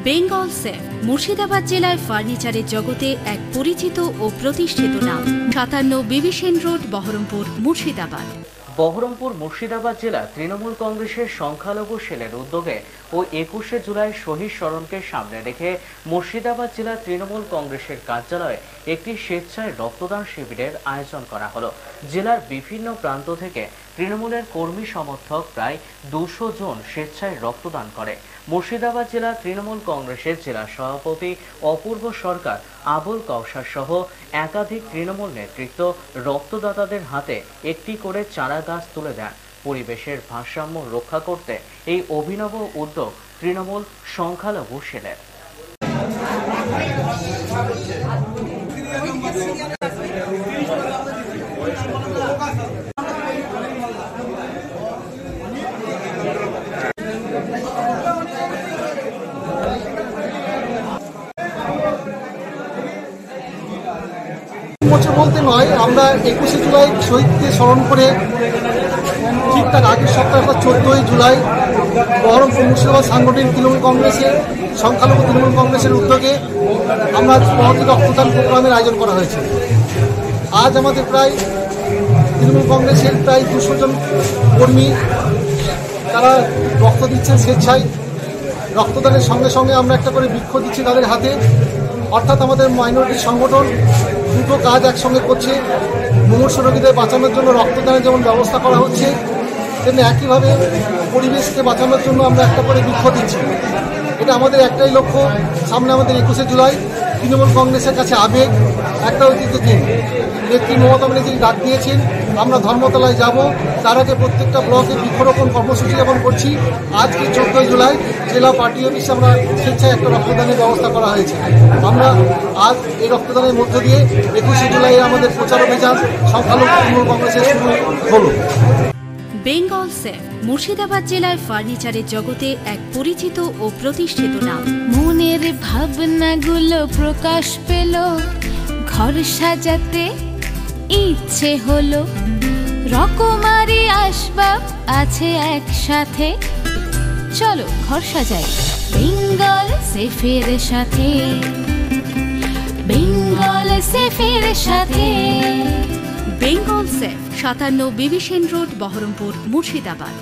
Bengal safe Murshidabad জেলায় ফার্নিচারের জগতে এক পরিচিত ও প্রতিষ্ঠিত নাম। ৫৭ বিবি সেন রোড, বহরমপুর, মুর্শিদাবাদ। বহরমপুর মুর্শিদাবাদ জেলা তৃণমূল কংগ্রেসের সংখ্যালঘু সেলের উদ্যোগে ও ২১শে জুলাই শহীদ স্মরণকে সামনে রেখে মুর্শিদাবাদ জেলা তৃণমূল কংগ্রেসের কার্যালয়ে একটি স্বেচ্ছায় রক্তদান শিবিরের আয়োজন করা হলো। জেলার বিভিন্ন প্রান্ত থেকে তৃণমূলের কর্মী সমর্থক প্রায় ২০০ জন স্বেচ্ছায় রক্তদান করে। মুর্শিদাবাদ জেলা তৃণমূল কংগ্রেসের জেলা সভাপতি অপূর্ব সরকার, আবুল কাউসার সহ একাধিক তৃণমূল নেতৃত্ব রক্তদাতাদের হাতে একটি করে চারা গাছ তুলে দেন। পরিবেশের ভারসাম্য রক্ষা করতে এই অভিনব উদ্যোগ তৃণমূল সংখ্যালঘু সেলের। বছর বলতে নয়, আমরা ২১শে জুলাই শহীদকে স্মরণ করে ঠিক তার আগের সপ্তাহে ১৪ই জুলাই বহরমপুর মুর্শিদাবাদ সাংগঠনিক তৃণমূল কংগ্রেসের সংখ্যালঘু তৃণমূল কংগ্রেসের উদ্যোগে আমরা মহতী রক্তদান প্রোগ্রামের আয়োজন করা হয়েছে। আজ আমাদের প্রায় তৃণমূল কংগ্রেসের প্রায় ২০০ জন কর্মী তারা রক্ত দিচ্ছেন স্বেচ্ছায়। রক্তদানের সঙ্গে সঙ্গে আমরা একটা করে বৃক্ষ দিচ্ছি তাদের হাতে। অর্থাৎ আমাদের মাইনরিটি সংগঠন দুটো কাজ একসঙ্গে করছে। মুমূর্ষু রোগীদের বাঁচানোর জন্য রক্তদানের যেমন ব্যবস্থা করা হচ্ছে, তেমনি একইভাবে পরিবেশকে বাঁচানোর জন্য আমরা একটা করে বৃক্ষ দিচ্ছি। এটা আমাদের একটাই লক্ষ্য। সামনে আমাদের ২১শে জুলাই, তৃণমূল কংগ্রেসের কাছে আবেগ, একটা ঐতিহ্য দিন। নেত্রী মমতা ব্যানার্জি ডাক দিয়েছেন, আমরা ধর্মতলায় যাব। তার আগে প্রত্যেকটা ব্লকে বৃক্ষরোপণ কর্মসূচি যেমন করছি, আজকে ১৪ই জুলাই জেলা পার্টি অফিসে আমরা স্বেচ্ছায় একটা রক্তদানের ব্যবস্থা করা হয়েছে। আমরা আজ এই রক্তদানের মধ্য দিয়ে ২১শে জুলাই আমাদের প্রচার অভিযান সংখ্যালঘু তৃণমূল কংগ্রেসের শুরু হলো। বেঙ্গল সেফ মুর্শিদাবাদ জেলায় ফার্নিচারের জগতে এক পরিচিত ও প্রতিষ্ঠিত নাম। মনের ভাবনাগুলো প্রকাশ পেল, ঘর সাজাতে ইচ্ছে হলো, রকমারি আসবাব আছে একসাথে, চলো ঘর সাজাই বেঙ্গল সেফের সাথে, বেঙ্গল সেফের সাথে। বেঙ্গল সেফ ৫৭ বিবি সেন রোড, বহরমপুর, মুর্শিদাবাদ।